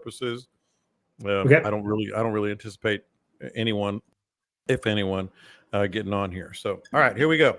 purposes. Okay. I don't really anticipate anyone, if anyone, getting on here. So, all right, here we go.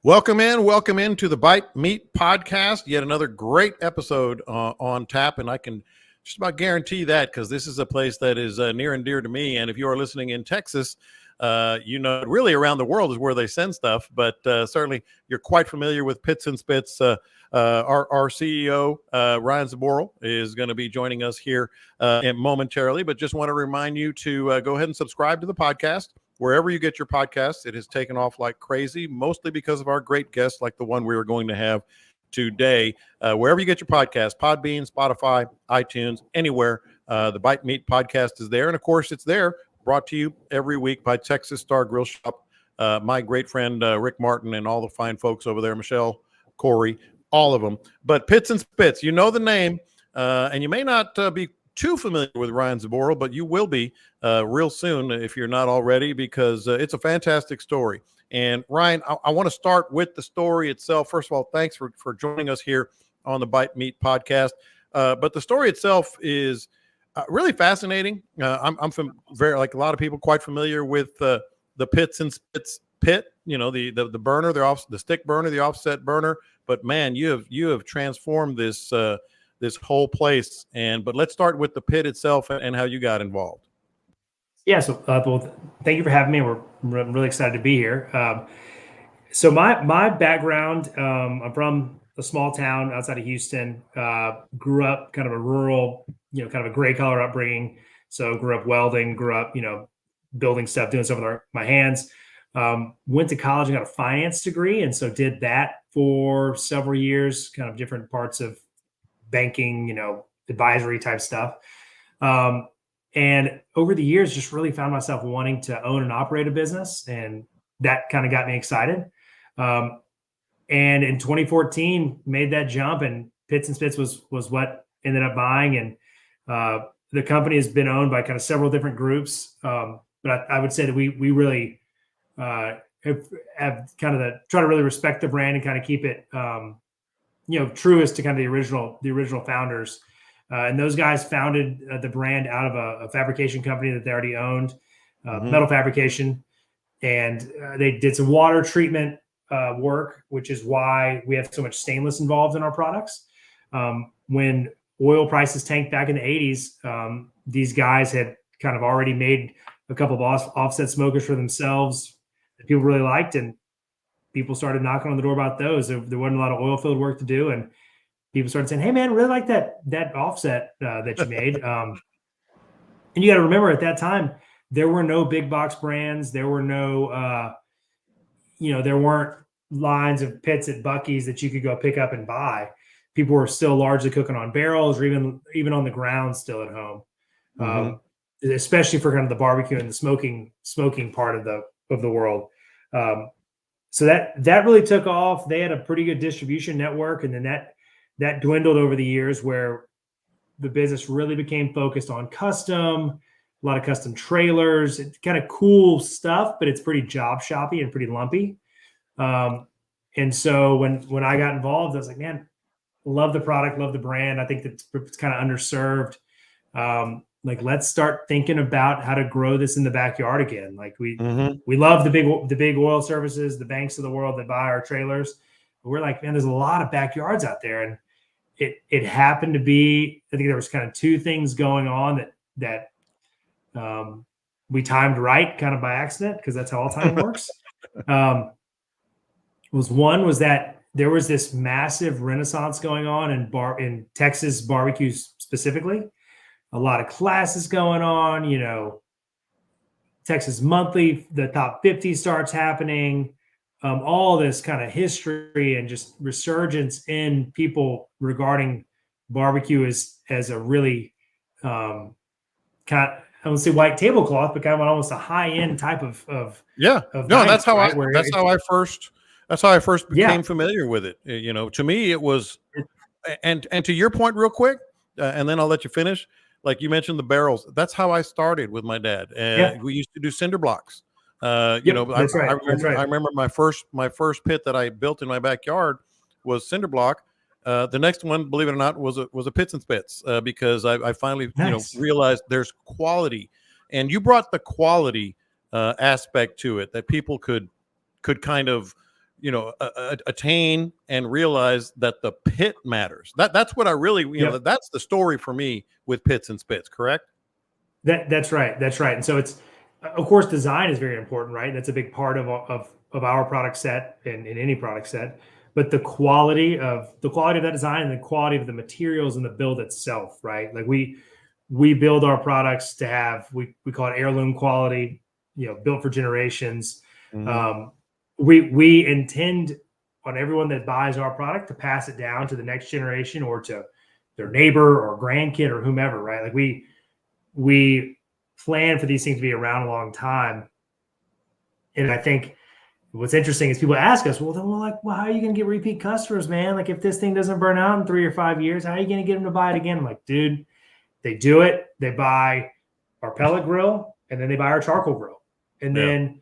Welcome in to the Bite Meat Podcast. Yet another great episode on tap, and I can just about guarantee that because this is a place that is near and dear to me. And if you are listening in Texas, really around the world is where they send stuff. But certainly, you're quite familiar with Spitts and Spitts. Our CEO Ryan Zboril is going to be joining us here momentarily. But just want to remind you to go ahead and subscribe to the podcast. Wherever you get your podcasts, it has taken off like crazy, mostly because of our great guests like the one we were going to have today. Wherever you get your podcasts, Podbean, Spotify, iTunes, anywhere, the Bite Meat Podcast is there. And, of course, it's there, brought to you every week by Texas Star Grill Shop, my great friend Rick Martin and all the fine folks over there, Michelle, Corey, all of them. But Spitts and Spitts, you know the name, and you may not be too familiar with Ryan Zboril, but you will be real soon if you're not already, because it's a fantastic story. And Ryan, I want to start with the story itself. First of all, thanks for joining us here on the Bite Meat Podcast. But the story itself is really fascinating. I'm very, like a lot of people, quite familiar with the Spitts and Spitts pit. You know, the burner, the stick burner, the offset burner. But man, you have transformed this whole place. But let's start with the pit itself and how you got involved. Yeah. So, well, thank you for having me. I'm really excited to be here. So my background, I'm from a small town outside of Houston. Grew up kind of a rural, kind of a gray collar upbringing. So grew up welding, grew up, building stuff, doing stuff with my hands. Went to college and got a finance degree, and so did that for several years, kind of different parts of banking, advisory type stuff. And over the years, just really found myself wanting to own and operate a business. And that kind of got me excited. And in 2014, made that jump, and Spitts and Spitts was what ended up buying. And the company has been owned by kind of several different groups. But I would say that we really have kind of try to really respect the brand and kind of keep it, truest to kind of the original founders. And those guys founded the brand out of a fabrication company that they already owned, metal fabrication. And they did some water treatment work, which is why we have so much stainless involved in our products. When oil prices tanked back in the 80s, these guys had kind of already made a couple of offset smokers for themselves that people really liked, and people started knocking on the door about those. There wasn't a lot of oil field work to do, and people started saying, "Hey, man, really like that offset that you made." And you got to remember, at that time, there were no big box brands. There were no, there weren't lines of pits at Buc-ee's that you could go pick up and buy. People were still largely cooking on barrels, or even on the ground, still at home, especially for kind of the barbecue and the smoking part of the world. So that really took off. They had a pretty good distribution network, and then that dwindled over the years, where the business really became focused on custom, a lot of custom trailers. It's kind of cool stuff, but it's pretty job shoppy and pretty lumpy. And so when I got involved, I was like, man, love the product, love the brand. I think that it's kind of underserved. Let's start thinking about how to grow this in the backyard again. Like we love the big oil services, the banks of the world that buy our trailers. But we're like, man, there's a lot of backyards out there. And it happened to be, I think there was kind of two things going on that we timed right, kind of by accident, because that's how all time works. One was that there was this massive renaissance going on in Texas barbecues specifically. A lot of classes going on, Texas Monthly, the top 50 starts happening. All this kind of history and just resurgence in people regarding barbecue as a really kind of, I won't say white tablecloth, but kind of almost a high end type of That's how I first became familiar with it. To me it was, and to your point, real quick, and then I'll let you finish. Like you mentioned the barrels, that's how I started with my dad. We used to do cinder blocks. That's right. I remember my first pit that I built in my backyard was cinder block. The next one, believe it or not, was a Pitts and Spitts, because I finally Nice. realized there's quality, and you brought the quality aspect to it that people could kind of attain and realize that the pit matters. That's what I really that's the story for me with Pitts and Spitts. Correct? That's right. That's right. And so it's, of course, design is very important, right? That's a big part of our product set and in any product set. But the quality of that design and the quality of the materials and the build itself, right? Like we build our products to have, we call it heirloom quality, built for generations. Mm-hmm. We intend on everyone that buys our product to pass it down to the next generation or to their neighbor or grandkid or whomever, right? Like we plan for these things to be around a long time. And I think what's interesting is people ask us, well, how are you going to get repeat customers, man? Like, if this thing doesn't burn out in 3 or 5 years, how are you going to get them to buy it again? I'm like, dude, they do it. They buy our pellet grill and then they buy our charcoal grill. And then,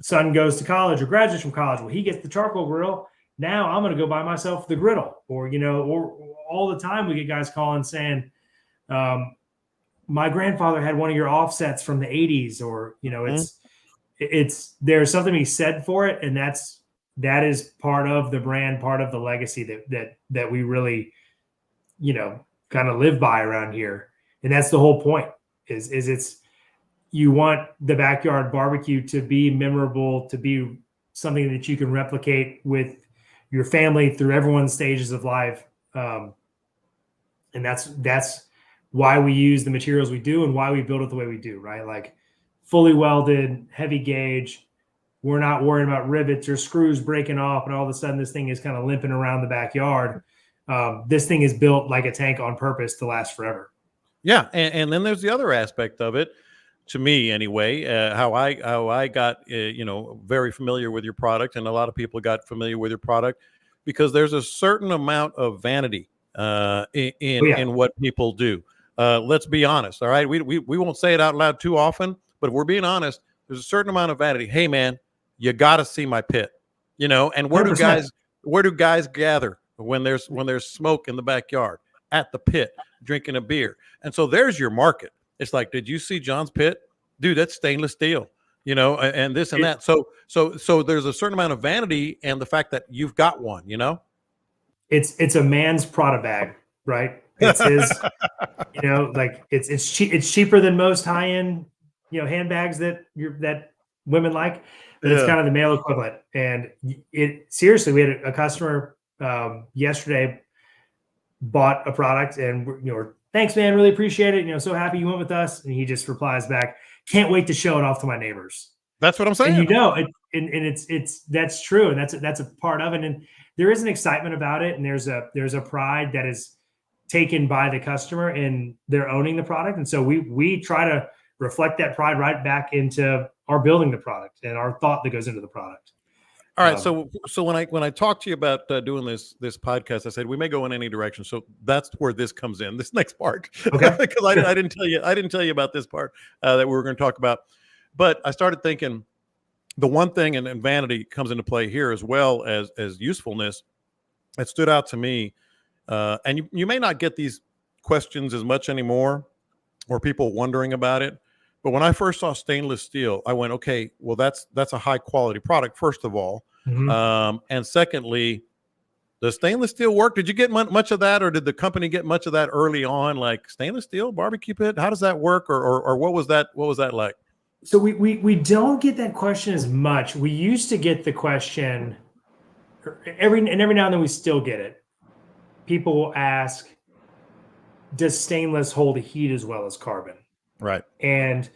son goes to college or graduates from college. Well, he gets the charcoal grill. Now I'm going to go buy myself the griddle. Or all the time we get guys calling saying, my grandfather had one of your offsets from the 80s, or, it's there's something to be said for it. And that is part of the brand, part of the legacy that we really, kind of live by around here. And that's the whole point is it's, you want the backyard barbecue to be memorable, to be something that you can replicate with your family through everyone's stages of life. And that's why we use the materials we do and why we build it the way we do, right? Like fully welded, heavy gauge. We're not worrying about rivets or screws breaking off and all of a sudden this thing is kind of limping around the backyard. This thing is built like a tank on purpose to last forever. Yeah. And then there's the other aspect of it, to me anyway, how I got, very familiar with your product, and a lot of people got familiar with your product because there's a certain amount of vanity in what people do. Let's be honest. All right. We won't say it out loud too often, but if we're being honest, there's a certain amount of vanity. Hey man, you got to see my pit, and where 100%. do guys gather when there's smoke in the backyard? At the pit, drinking a beer. And so there's your market. It's like, did you see John's pit? Dude, that's stainless steel, and this and that. So there's a certain amount of vanity and the fact that you've got one, It's a man's Prada bag, right? It's his, like it's cheap. It's cheaper than most high-end, handbags that women like, but it's kind of the male equivalent. And seriously, we had a customer yesterday bought a product and we're thanks, man, really appreciate it. So happy you went with us. And he just replies back, can't wait to show it off to my neighbors. That's what I'm saying. And it's that's true, and that's a part of it. And there is an excitement about it, and there's a pride that is taken by the customer and they're owning the product. And so we try to reflect that pride right back into our building the product and our thought that goes into the product. All right. So when I talked to you about doing this podcast, I said we may go in any direction. So that's where this comes in. This next part, okay? Because I didn't tell you about this part that we were going to talk about. But I started thinking the one thing, and vanity comes into play here as well as usefulness. It stood out to me, and you may not get these questions as much anymore, or people wondering about it. But when I first saw stainless steel, I went, okay, well, that's a high quality product, first of all. Mm-hmm. And secondly, does stainless steel work? Did you get much of that, or did the company get much of that early on? Like stainless steel barbecue pit, how does that work? Or what was that? What was that like? So we don't get that question as much. We used to get the question every now and then we still get it. People will ask, does stainless hold heat as well as carbon? Right. And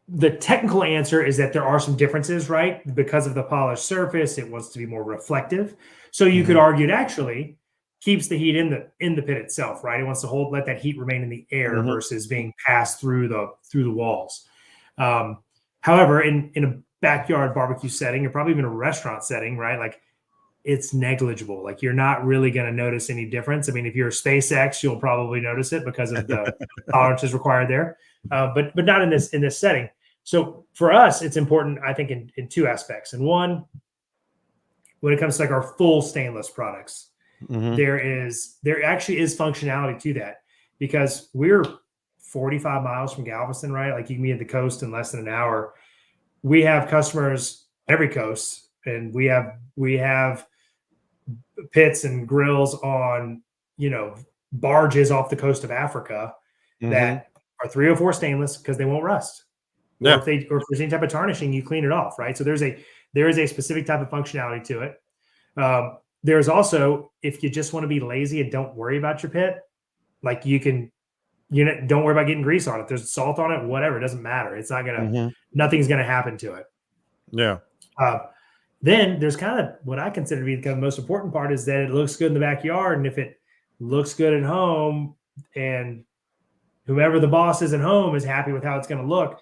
the technical answer is that there are some differences, right? Because of the polished surface, it wants to be more reflective. So you could argue it actually keeps the heat in the pit itself, right? It wants to let that heat remain in the air versus being passed through the walls. However, in a backyard barbecue setting, or probably even a restaurant setting, right? Like it's negligible. Like you're not really going to notice any difference. I mean, if you're SpaceX, you'll probably notice it because of the tolerances required there. But not in this setting. So for us, it's important, I think, in two aspects. And one, when it comes to like our full stainless products, there actually is functionality to that, because we're 45 miles from Galveston, right? Like, you can be at the coast in less than an hour. We have customers every coast, and we have pits and grills on, barges off the coast of Africa that are 304 stainless because they won't rust. Or if there's any type of tarnishing, you clean it off, right? So there is a specific type of functionality to it. There's also, if you just want to be lazy and don't worry about your pit, like, don't worry about getting grease on it. There's salt on it, whatever. It doesn't matter. It's not nothing's gonna happen to it. Yeah. Then there's kind of what I consider to be the most important part, is that it looks good in the backyard. And if it looks good at home, and whoever the boss is at home is happy with how it's going to look,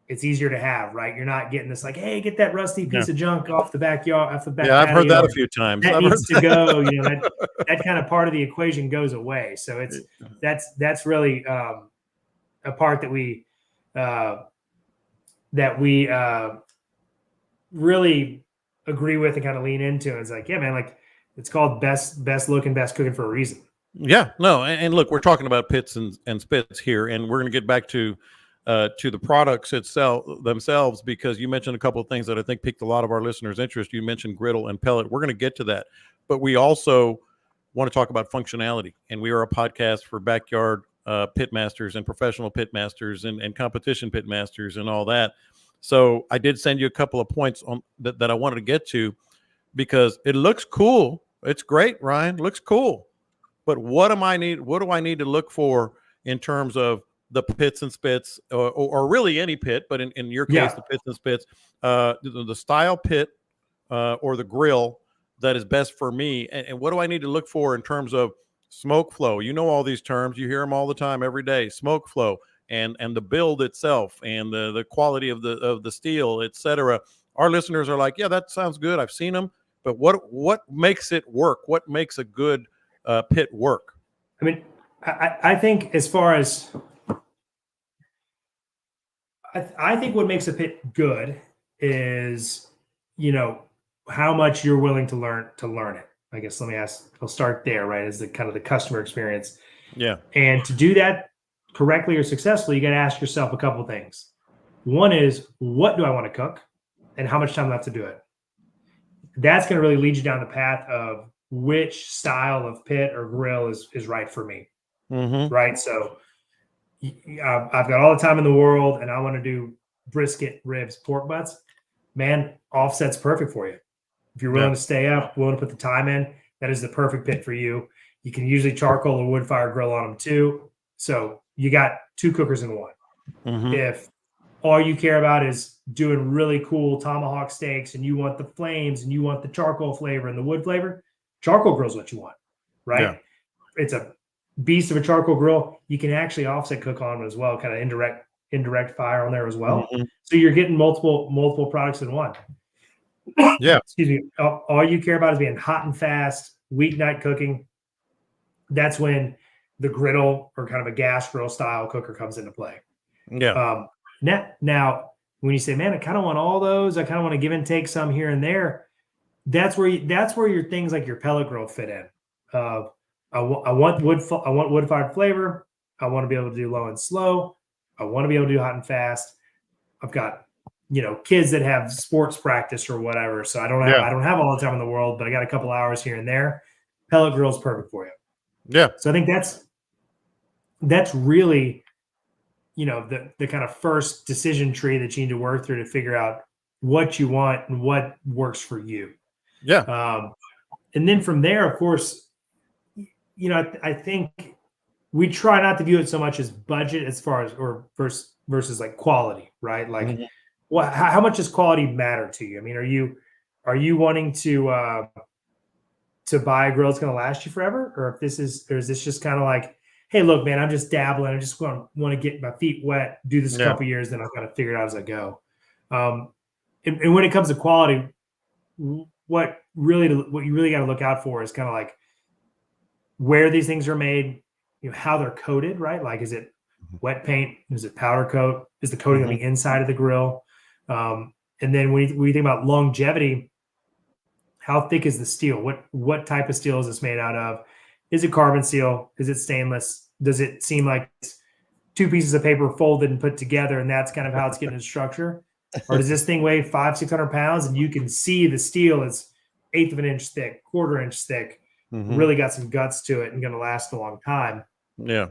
it's easier to have, right? You're not getting this like, hey, get that rusty piece of junk off the backyard, off the back. Yeah, I've heard that a few times. That needs to go. That kind of part of the equation goes away. So that's really a part that we really agree with and kind of lean into. It's like, yeah, man, like, it's called best looking, best cooking for a reason. Yeah, no, and look, we're talking about pits and spits here, and we're going to get back to the products themselves, because you mentioned a couple of things that I think piqued a lot of our listeners' interest. You mentioned griddle and pellet. We're going to get to that, but we also want to talk about functionality, and we are a podcast for backyard pit masters and professional pit masters and competition pit masters and all that. So I did send you a couple of points on that I wanted to get to, because it looks cool. It's great, Ryan. Looks cool. But what do I need to look for in terms of the pits and spits, or really any pit, but in your case, the pits and spits, the style pit or the grill that is best for me? And what do I need to look for in terms of smoke flow? You know all these terms. You hear them all the time, every day. Smoke flow and the build itself and the quality of the steel, et cetera. Our listeners are like, yeah, that sounds good. I've seen them. But what makes it work? What makes a good pit work? I mean, I think as far as I think what makes a pit good is, how much you're willing to learn it. I guess I'll start there, right? As the kind of the customer experience. Yeah. And to do that correctly or successfully, you got to ask yourself a couple of things. One is, what do I want to cook, and how much time do I have to do it? That's going to really lead you down the path of which style of pit or grill is right for me. Right. So I've got all the time in the world, and I want to do brisket, ribs, pork butts. Man, offset's perfect for you. If you're willing to stay up, willing to put the time in, that is the perfect pit for you. You can usually charcoal or wood fire grill on them too. So you got two cookers in one. If all you care about is doing really cool tomahawk steaks, and you want the flames and you want the charcoal flavor and the wood flavor, charcoal grill is what you want, right? Yeah. It's a beast of a charcoal grill. You can actually offset cook on it as well, kind of indirect fire on there as well. So you're getting multiple products in one. Yeah. Excuse me. All you care about is being hot and fast, weeknight cooking. That's when the griddle or kind of a gas grill style cooker comes into play. Yeah. Now, when you say, man, I kind of want all those, I kind of want to give and take some here and there, that's where your things like your pellet grill fit in. I want wood fired flavor. I want to be able to do low and slow. I want to be able to do hot and fast. I've got kids that have sports practice or whatever, so I don't have all the time in the world, but I got a couple hours here and there. Pellet grill is perfect for you. Yeah. So I think that's really the kind of first decision tree that you need to work through to figure out what you want and what works for you. Yeah. And then from there, of course, I think we try not to view it so much as budget as far as versus like quality, right? Like how much does quality matter to you? I mean, are you wanting to buy a grill that's going to last you forever? Or is this just kind of like, hey, look, man, I'm just dabbling. I just want to get my feet wet, do this a couple years, then I've got to figure it out as I go. And when it comes to quality, what you really got to look out for is kind of like where these things are made, how they're coated, right? Like, is it wet paint? Is it powder coat? Is the coating on the inside of the grill? And then when you think about longevity, How thick is the steel? What type of steel is this made out of? Is it carbon steel? Is it stainless? Does it seem like it's two pieces of paper folded and put together, and that's kind of how it's getting its structure? Or does this thing weigh 500-600 pounds, and you can see the steel is 1/8 of an inch thick, 1/4 inch thick, really got some guts to it and going to last a long time. Yeah.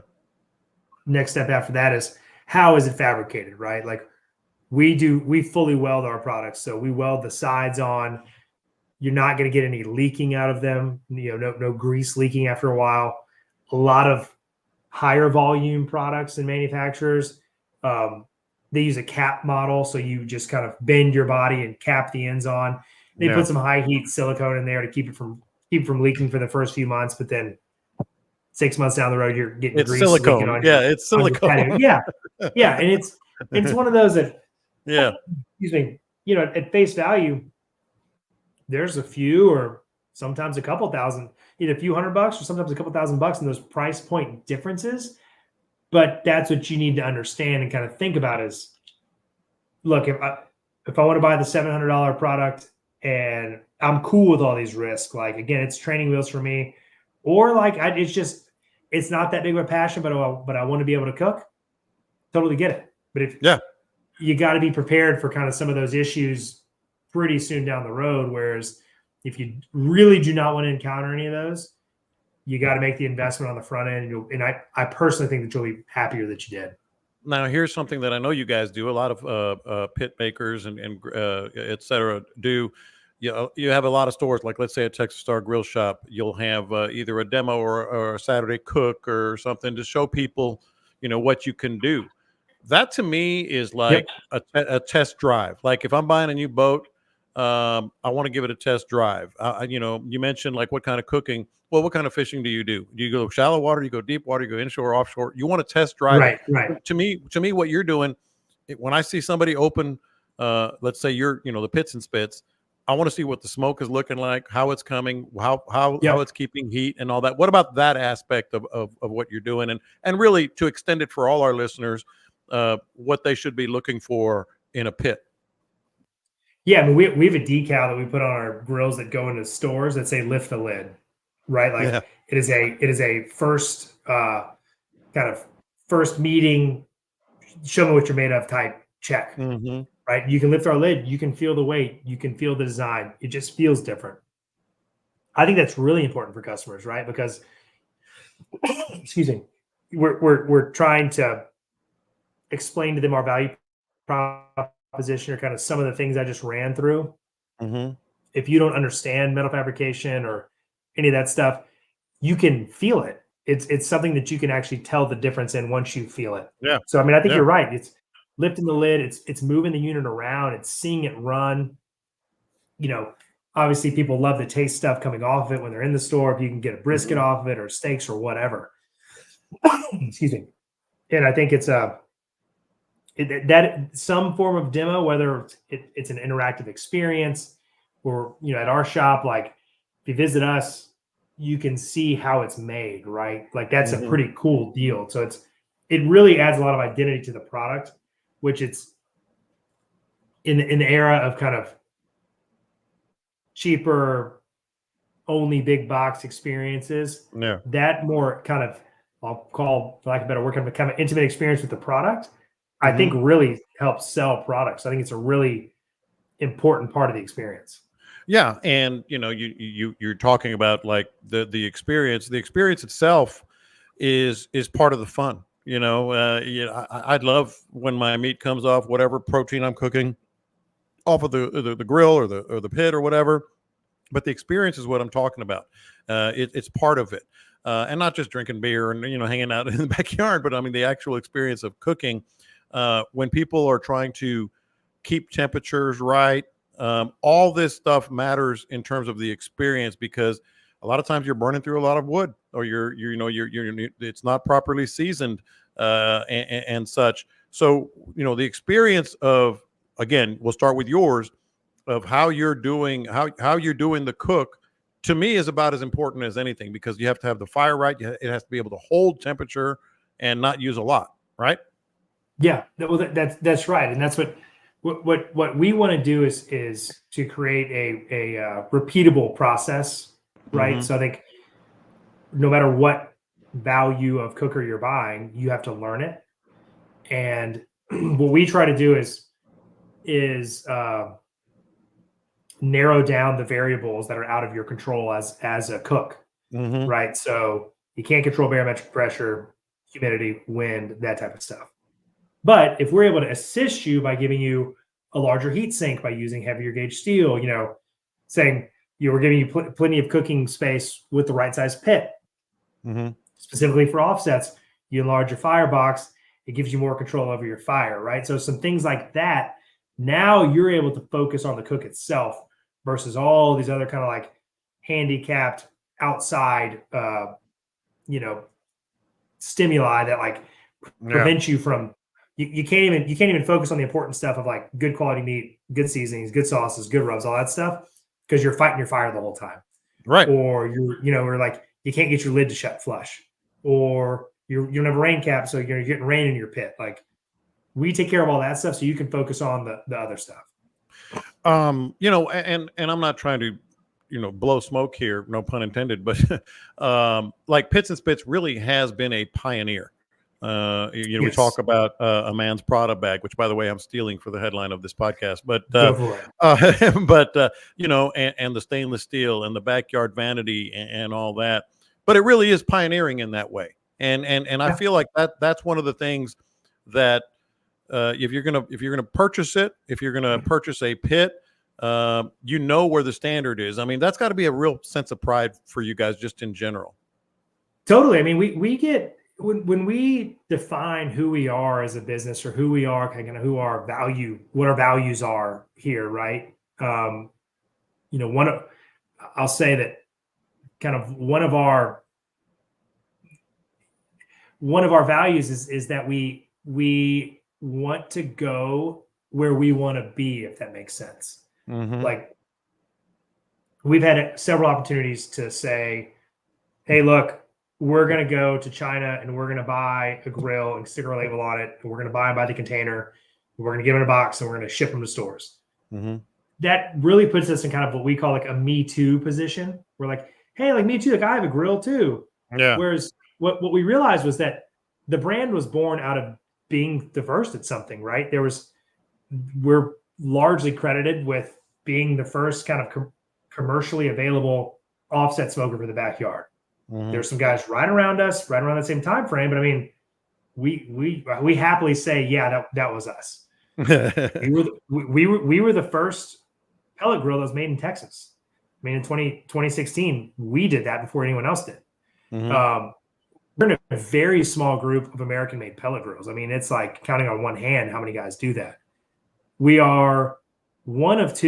Next step after that is, how is it fabricated, right? Like we fully weld our products. So we weld the sides on. You're not going to get any leaking out of them. No grease leaking after a while. A lot of higher volume products and manufacturers, they use a cap model. So you just kind of bend your body and cap the ends on. They put some high heat silicone in there to keep it from leaking for the first few months, but then 6 months down the road, you're getting grease silicone. leaking on It's silicone. Yeah. And it's one of those that, excuse me, at face value, there's a few or sometimes a couple thousand, either a few $100 or sometimes a couple $1,000 in those price point differences. But that's what you need to understand and kind of think about is, look, if I want to buy the $700 product and I'm cool with all these risks, like, again, it's training wheels for me, or like, it's not that big of a passion, but I want to be able to cook, totally get it. But you got to be prepared for kind of some of those issues pretty soon down the road. Whereas if you really do not want to encounter any of those, you got to make the investment on the front end. And I personally think that you'll be happier that you did. Now, here's something that I know you guys do. A lot of pit makers and et cetera do. You have a lot of stores, like let's say a Texas Star Grill Shop. You'll have either a demo or a Saturday cook or something to show people, what you can do. That to me is like a test drive. Like if I'm buying a new boat, I want to give it a test drive. You mentioned like what kind of cooking. Well, what kind of fishing do you do? Do you go shallow water? Do you go deep water? Do you go inshore, offshore? You want to test drive. Right. To me, what you're doing, when I see somebody open, let's say the pits and spits, I want to see what the smoke is looking like, how it's coming, how it's keeping heat and all that. What about that aspect of what you're doing? And really to extend it for all our listeners, what they should be looking for in a pit. Yeah, I mean, we have a decal that we put on our grills that go into stores that say "lift the lid," right? Like it is a first kind of first meeting, show me what you're made of type check, right? You can lift our lid, you can feel the weight, you can feel the design. It just feels different. I think that's really important for customers, right? Because, excuse me, we're trying to explain to them our value proposition or kind of some of the things I just ran through. If you don't understand metal fabrication or any of that stuff, you can feel it. It's something that you can actually tell the difference in once you feel it. Yeah. So, I mean, I think you're right. It's lifting the lid. It's moving the unit around. It's seeing it run. Obviously people love the taste stuff coming off of it when they're in the store. If you can get a brisket off of it or steaks or whatever. Excuse me. And I think it's that some form of demo, whether it's an interactive experience or, at our shop, like if you visit us, you can see how it's made, right? Like that's a pretty cool deal. So it really adds a lot of identity to the product, which it's in the era of kind of cheaper, only big box experiences. Yeah. That more kind of, I'll call, for lack of a better word, kind of intimate experience with the product, I think really helps sell products. I think it's a really important part of the experience. Yeah, and you're talking about like the experience. The experience itself is part of the fun. I'd love when my meat comes off whatever protein I'm cooking off of the grill or the pit or whatever. But the experience is what I'm talking about. It's part of it, and not just drinking beer and hanging out in the backyard, but I mean the actual experience of cooking. When people are trying to keep temperatures right. All this stuff matters in terms of the experience because a lot of times you're burning through a lot of wood or you're it's not properly seasoned and such. So, the experience of, again, we'll start with yours, of how you're doing, how you're doing the cook, to me is about as important as anything because you have to have the fire right. It has to be able to hold temperature and not use a lot. Right. Yeah, well, that's right. And that's what what we want to do is to create a repeatable process, right? Mhm. So I think no matter what value of cooker you're buying, you have to learn it. And what we try to do is narrow down the variables that are out of your control as a cook, Mhm. right? So you can't control barometric pressure, humidity, wind, that type of stuff. But if we're able to assist you by giving you a larger heat sink by using heavier gauge steel, saying we're giving you plenty of cooking space with the right size pit, Mhm. specifically for offsets, you enlarge your firebox, it gives you more control over your fire, right? So some things like that. Now you're able to focus on the cook itself versus all these other kind of like handicapped outside, stimuli that like Yeah. prevent you from you can't even focus on the important stuff of like good quality meat, good seasonings, good sauces, good rubs, all that stuff because you're fighting your fire the whole time. Right. Or or like you can't get your lid to shut flush, or you don't have a rain cap, so you're getting rain in your pit. Like we take care of all that stuff so you can focus on the other stuff. And I'm not trying to, blow smoke here, no pun intended, but like Pitts and Spitts really has been a pioneer. We talk Yes, about a man's Prada bag, which by the way, I'm stealing for the headline of this podcast, but, go for it. and the stainless steel and the backyard vanity and all that, but it really is pioneering in that way. And I Yeah, feel like that's one of the things that, if you're gonna purchase it, if you're gonna purchase a pit, where the standard is. I mean, that's got to be a real sense of pride for you guys, just in general. totally. I mean, we get when we define who we are as a business or who we are, kind of what our values are here, right? One of I'll say that kind of one of our values is that we want to go where we want to be, if that makes sense. Mm-hmm. Like we've had several opportunities to say, hey, look, we're going to go to China and we're going to buy a grill and stick our label on it, and we're going to buy them by the container, and we're going to give them in a box, and we're going to ship them to stores. Mm-hmm. That really puts us in kind of what we call like a Me Too position. We're like, hey, like me too, like I have a grill too. Yeah. Whereas what we realized was that the brand was born out of being the first at something, right? We're largely credited with being the first kind of commercially available offset smoker for the backyard. Mm-hmm. There's some guys right around us, right around that same time frame, but I mean, we happily say, yeah, that was us. we were the first pellet grill that was made in Texas. I mean, in 2016, we did that before anyone else did. Mm-hmm. We're in a very small group of American-made pellet grills. I mean, it's like counting on one hand how many guys do that. We are one of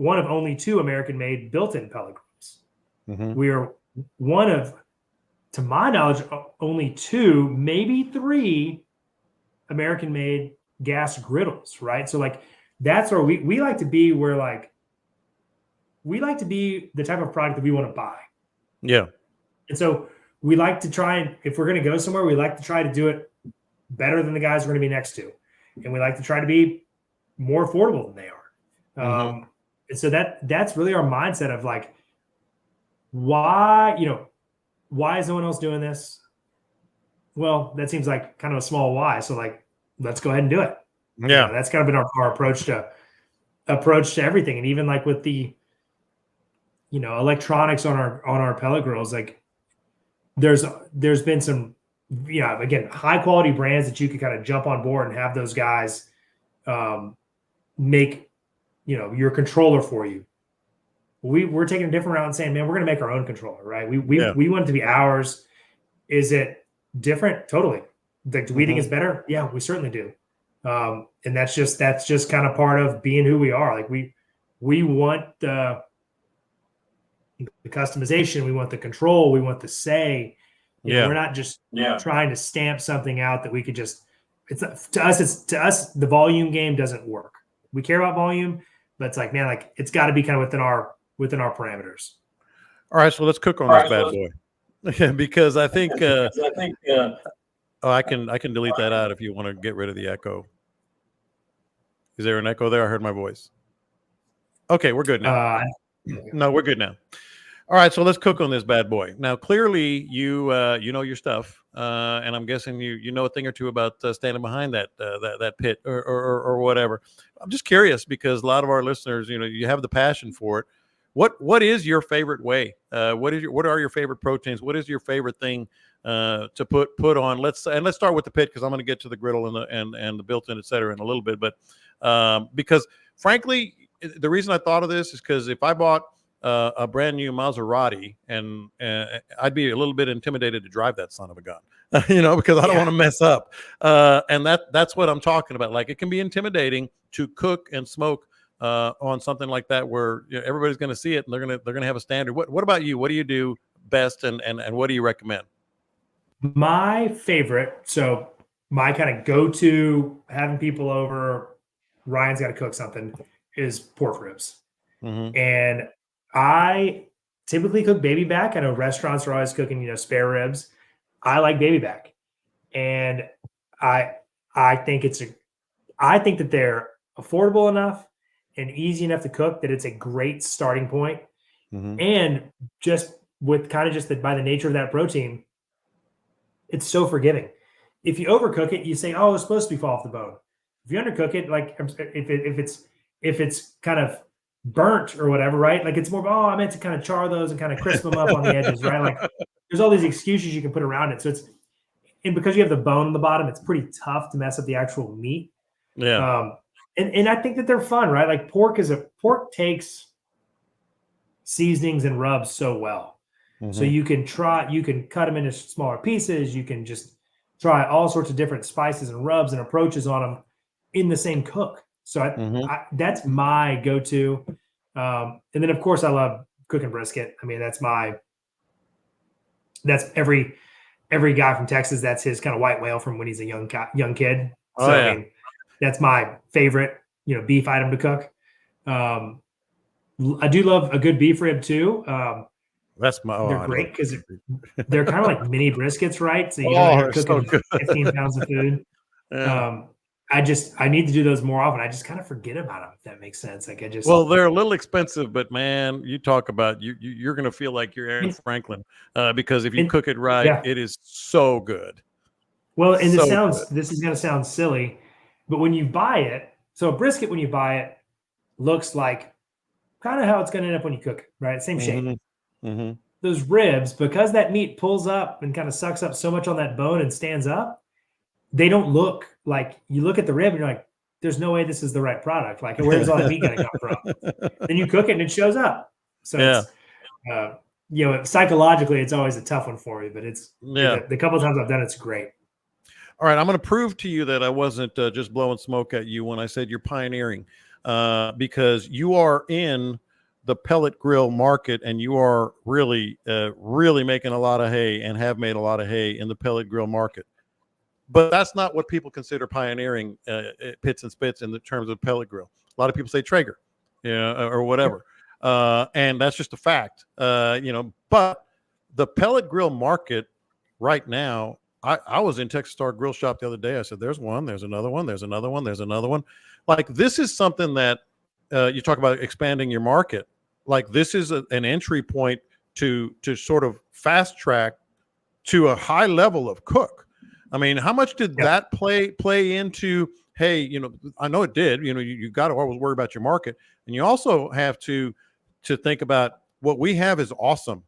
only two American-made built-in pellet grills. Mm-hmm. We are one of, to my knowledge, only two, maybe three American-made gas griddles, right? So like that's where we like to be, where like we like to be the type of product that we want to buy. Yeah. And so we like to try, and if we're going to go somewhere, we like to try to do it better than the guys we're going to be next to. And we like to try to be more affordable than they are. Mm-hmm. And so that's really our mindset of like, why is no one else doing this? Well, that seems like kind of a small why. So like, let's go ahead and do it. Yeah. That's kind of been our approach to everything. And even like with the, electronics on our pellet grills, like there's been some, again, high quality brands that you could kind of jump on board and have those guys make, your controller for you. We're taking a different route and saying, man, we're going to make our own controller, right? We want it to be ours. Is it different? Totally. Like, do we think it's better? Yeah, we certainly do. And that's just kind of part of being who we are. Like we want the customization, we want the control, we want the say. We're not just trying to stamp something out that we could just. To us the volume game doesn't work. We care about volume, but it's like, man, like it's got to be kind of within our parameters. All right, so let's cook on this bad boy. Because I think I can delete that out if you want to get rid of the echo. Is there an echo there? I heard my voice. Okay, we're good now. No, we're good now. All right, so let's cook on this bad boy. Now, clearly, you know your stuff, and I'm guessing you know a thing or two about standing behind that pit or whatever. I'm just curious because a lot of our listeners, you have the passion for it. What is your favorite way? What are your favorite proteins? What is your favorite thing to put on? Let's start with the pit because I'm going to get to the griddle and the built-in, et cetera, in a little bit. But because frankly, the reason I thought of this is because if I bought a brand new Maserati, and I'd be a little bit intimidated to drive that son of a gun, because I don't want to mess up. And that's what I'm talking about. Like, it can be intimidating to cook and smoke on something like that, where everybody's going to see it and they're going to have a standard. What about you? What do you do best, and what do you recommend? My favorite, so my kind of go-to having people over, Ryan's got to cook something, is pork ribs. Mm-hmm. And I typically cook baby back. I know restaurants are always cooking, spare ribs. I like baby back. And I think that they're affordable enough and easy enough to cook that it's a great starting point. Mm-hmm. And just with by the nature of that protein, it's so forgiving. If you overcook it, you say, "Oh, it's supposed to be fall off the bone." If you undercook it, like if it's kind of burnt or whatever, right? Like, it's more, "Oh, I meant to kind of char those and kind of crisp them up on the edges," right? Like, there's all these excuses you can put around it. So and because you have the bone on the bottom, it's pretty tough to mess up the actual meat. Yeah. And I think that they're fun, right? Like, pork takes seasonings and rubs so well. Mm-hmm. So you can cut them into smaller pieces. You can just try all sorts of different spices and rubs and approaches on them in the same cook. So that's my go-to. And then, of course, I love cooking brisket. I mean, that's every guy from Texas. That's his kind of white whale from when he's a young kid. So, I mean, that's my favorite, beef item to cook. I do love a good beef rib too. They're great because they're kind of like mini briskets, right? So you're cooking 15 pounds of food. Yeah. I need to do those more often. I just kind of forget about them, if that makes sense. Like, well, they're a little expensive, but man, you talk about you're going to feel like you're Aaron Franklin because if you cook it right, it is so good. Well, and this is going to sound silly, but when you buy it, so a brisket, when you buy it, looks like kind of how it's going to end up when you cook it, right? Same shape. Mm-hmm. Those ribs, because that meat pulls up and kind of sucks up so much on that bone and stands up, they don't look like, you look at the rib and you're like, there's no way this is the right product. Like, where's all that meat going to come from? Then you cook it and it shows up. So it's, psychologically, it's always a tough one for me, but it's the couple of times I've done it's great. All right, I'm going to prove to you that I wasn't just blowing smoke at you when I said you're pioneering, because you are in the pellet grill market, and you are really making a lot of hay and have made a lot of hay in the pellet grill market. But that's not what people consider pioneering Pits and Spitts in the terms of pellet grill. A lot of people say Traeger, or whatever. And that's just a fact, but the pellet grill market right now, I was in Texas Star Grill Shop the other day. I said, there's one, there's another one, there's another one, there's another one. Like, this is something that you talk about expanding your market. Like, this is an entry point to sort of fast track to a high level of cook. I mean, how much did that play into, hey, I know it did, you got to always worry about your market. And you also have to think about what we have is awesome.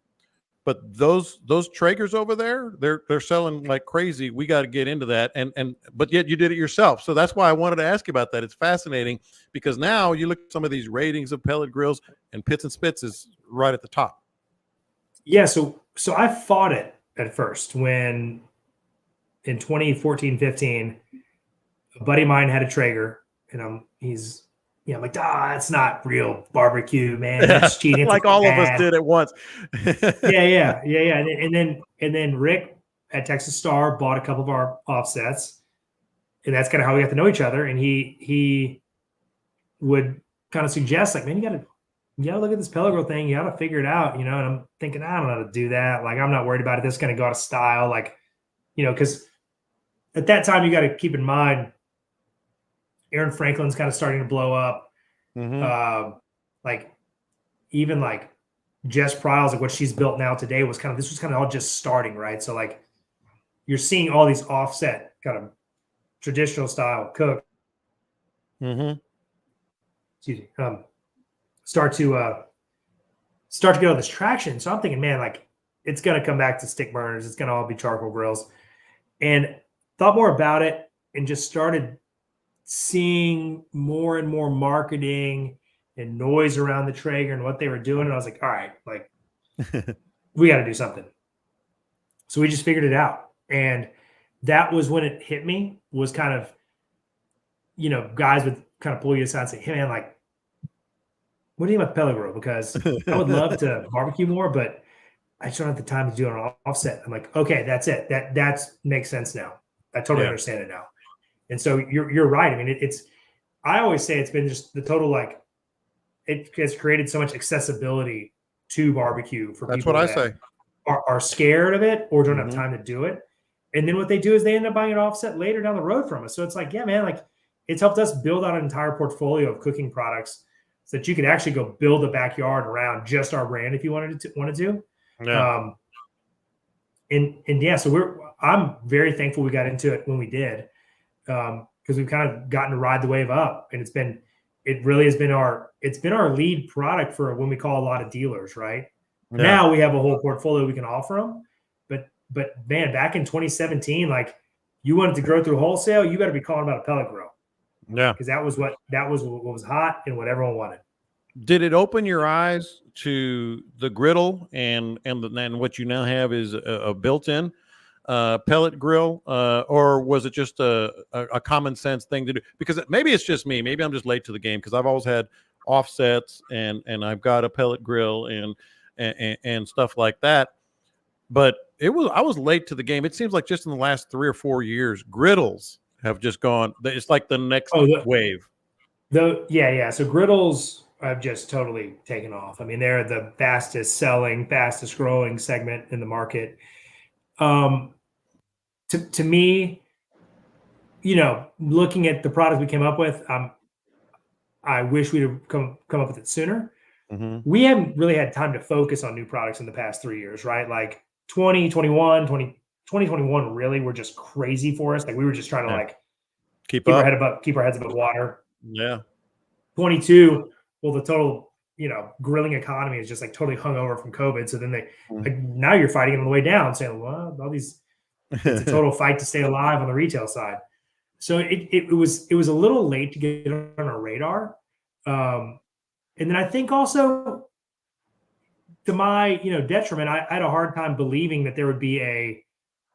But those Traegers over there, they're selling like crazy. We got to get into that, but yet you did it yourself. So that's why I wanted to ask you about that. It's fascinating because now you look at some of these ratings of pellet grills, and Pits and Spitts is right at the top. Yeah, so I fought it at first when in 2014-15, a buddy of mine had a Traeger, and I'm like, that's not real barbecue, man. That's cheating. Like all of us did at once. Yeah. And then Rick at Texas Star bought a couple of our offsets, and that's kind of how we got to know each other. And he would kind of suggest, like, man, you gotta look at this pellet grill thing. You gotta figure it out, And I'm thinking, I don't know how to do that. Like, I'm not worried about it. This is gonna go out of style, like, because at that time you got to keep in mind, Aaron Franklin's kind of starting to blow up. Mm-hmm. Like even like Jess Pryles, like what she's built now today was kind of all just starting, right? So like you're seeing all these offset kind of traditional style cook, Mm-hmm. excuse me, start to get all this traction. So I'm thinking, man, like it's gonna come back to stick burners. It's gonna all be charcoal grills. And thought more about it and just started seeing more and more marketing and noise around the Traeger and what they were doing. And I was like, all right, like we got to do something. So we just figured it out. And that was when it hit me, was kind of, guys would kind of pull you aside and say, hey man, like, what do you think about the pellet grill? Because I would love to barbecue more, but I just don't have the time to do it on offset. I'm like, okay, that's it. That makes sense now. I totally understand it now. And so you're right. I mean, I always say it's been just the total, like, it has created so much accessibility to barbecue for That's people what I that say. are scared of it or don't have Mm-hmm. time to do it. And then what they do is they end up buying it offset later down the road from us. So it's like, yeah, man, like it's helped us build out an entire portfolio of cooking products so that you could actually go build a backyard around just our brand if you wanted to. Yeah. And yeah, so I'm very thankful we got into it when we did, because we've kind of gotten to ride the wave up, and it really has been our lead product for when we call a lot of dealers, right? Yeah. Now we have a whole portfolio we can offer them, but man, back in 2017, like you wanted to grow through wholesale, you better be calling about a pellet grill. Yeah. Because that was what was hot and what everyone wanted. Did it open your eyes to the griddle and what you now have is a built-in pellet grill, or was it just a common sense thing to do? Because maybe it's just me. Maybe I'm just late to the game because I've always had offsets and I've got a pellet grill and stuff like that. But I was late to the game. It seems like just in the last 3 or 4 years, griddles have just gone. It's like the next wave. Yeah. So griddles have just totally taken off. I mean, they're the fastest selling, fastest growing segment in the market. To me, looking at the product we came up with, I wish we'd have come up with it sooner. Mm-hmm. We haven't really had time to focus on new products in the past 3 years, right? Like 2021 really were just crazy for us. Like we were just trying to like keep our heads above water. Yeah. 22, well, the total, grilling economy is just like totally hung over from COVID. So then now you're fighting on the way down, saying, well, all these, it's a total fight to stay alive on the retail side. So it was a little late to get on our radar. And then I think also to my, detriment, I had a hard time believing that there would be a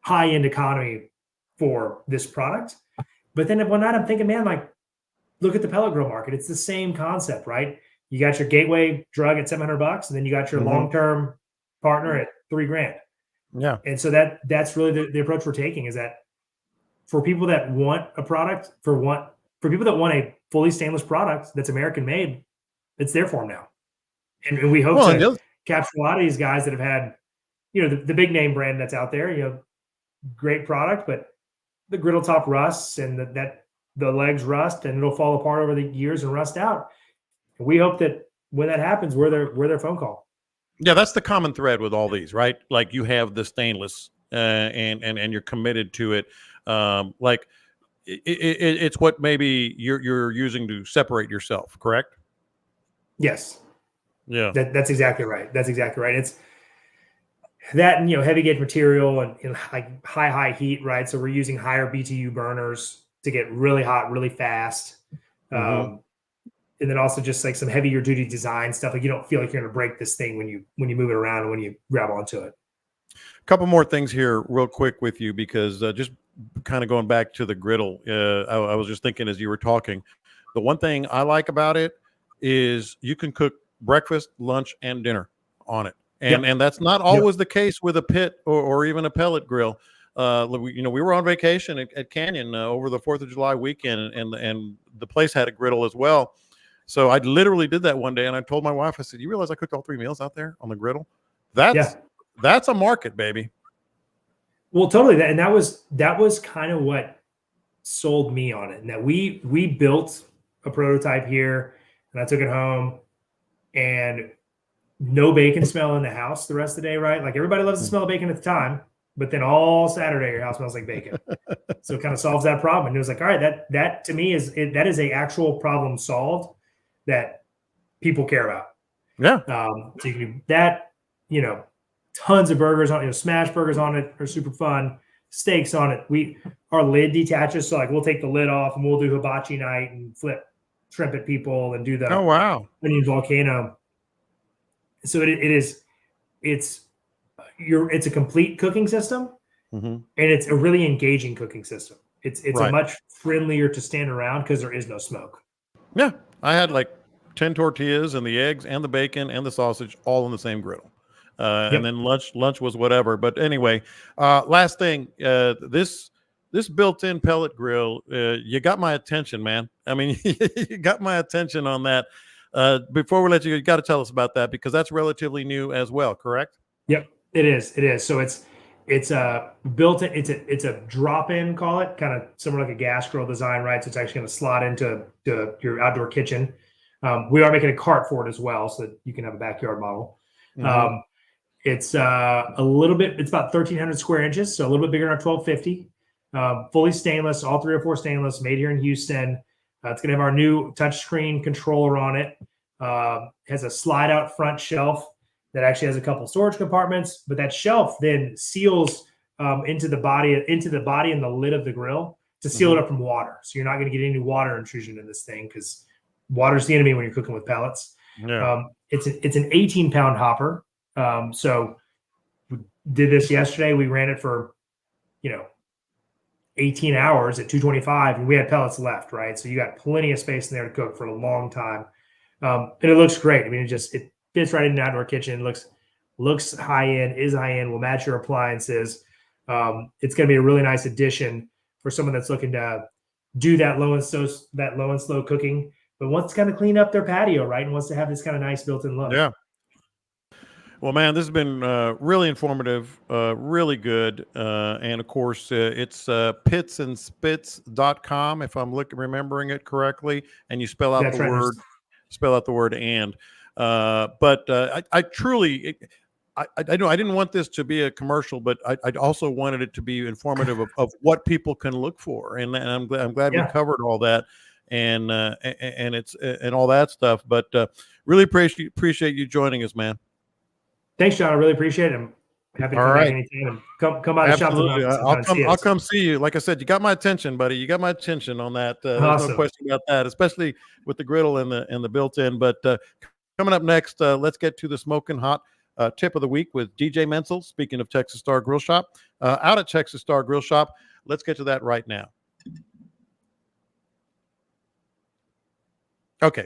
high-end economy for this product. But then one night I'm thinking, man, like, look at the pellet grill market. It's the same concept, right? You got your gateway drug at $700, and then you got your long-term partner at $3,000. Yeah. And so that's really the approach we're taking, is that for people that want a product, for people that want a fully stainless product that's American made, it's there for them now. And we hope to capture a lot of these guys that have had, the big name brand that's out there, great product, but the griddle top rusts and that the legs rust and it'll fall apart over the years and rust out. And we hope that when that happens, we're their phone call. Yeah, that's the common thread with all these, right? Like you have the stainless and you're committed to it. Like it's what maybe you're using to separate yourself, correct? Yes. Yeah. That's exactly right. That's exactly right. It's that, and heavy gauge material and like high heat, right? So we're using higher BTU burners to get really hot, really fast. And then also just like some heavier duty design stuff. Like you don't feel like you're going to break this thing when you move it around and when you grab onto it. A couple more things here real quick with you, because just kind of going back to the griddle, I was just thinking as you were talking, the one thing I like about it is you can cook breakfast, lunch, and dinner on it. And that's not always the case with a pit or even a pellet grill. We were on vacation at Canyon over the 4th of July weekend, and the place had a griddle as well. So I literally did that one day, and I told my wife, I said, "You realize I cooked all 3 meals out there on the griddle? That's a market, baby." Well, totally. And that was kind of what sold me on it. And that we built a prototype here, and I took it home, and no bacon smell in the house the rest of the day, right? Like everybody loves the smell of bacon at the time, but then all Saturday your house smells like bacon. So it kind of solves that problem. And it was like, all right, that to me that is a actual problem solved that people care about. Yeah. So you can do that, tons of burgers on, smash burgers on it are super fun. Steaks on it. Our lid detaches. So like we'll take the lid off and we'll do hibachi night and flip shrimp at people and do the Oh, wow. onion volcano. So it's a complete cooking system, and it's a really engaging cooking system. It's Right. a much friendlier to stand around because there is no smoke. Yeah. I had like 10 tortillas and the eggs and the bacon and the sausage all on the same griddle. And then lunch was whatever. But anyway, last thing, this built-in pellet grill, you got my attention, man. I mean, you got my attention on that. Before we let you got to tell us about that because that's relatively new as well, correct? Yep, it is. It is. So it's a built-in. It's a drop-in, call it, kind of similar like a gas grill design, right? So it's actually going to slot into your outdoor kitchen. We are making a cart for it as well, so that you can have a backyard model. It's a little bit. It's about 1,300 square inches, so a little bit bigger than our 1250. Fully stainless, all 3 or 4 stainless, made here in Houston. It's going to have our new touchscreen controller on it. Has a slide-out front shelf that actually has a couple storage compartments, but that shelf then seals into the body and the lid of the grill to seal it up from water. So you're not going to get any water intrusion in this thing because water's the enemy when you're cooking with pellets. Yeah. It's an 18-pound hopper. So we did this yesterday. We ran it for, 18 hours at 225, and we had pellets left, right? So you got plenty of space in there to cook for a long time. And it looks great. I mean, it fits right in an outdoor kitchen. It looks high end, is high end, will match your appliances. It's going to be a really nice addition for someone that's looking to do that low and slow cooking, but wants to kind of clean up their patio, right? And wants to have this kind of nice built-in look. Yeah. Well, man, this has been really informative, really good. And of course, it's pittsandspitts.com, if I'm remembering it correctly. And you spell out the word and. But I truly, I know I didn't want this to be a commercial, but I also wanted it to be informative of what people can look for. And I'm glad we covered all that and all that stuff. But really appreciate you joining us, man. Thanks, John. I really appreciate it. I'm happy to come back anytime and come by the shop. I'll come see you. Like I said, you got my attention, buddy. You got my attention on that. There's no question about that, especially with the griddle and the built-in. But coming up next, let's get to the smoking hot tip of the week with DJ Menzel. Speaking of Texas Star Grill Shop, out at Texas Star Grill Shop. Let's get to that right now. Okay.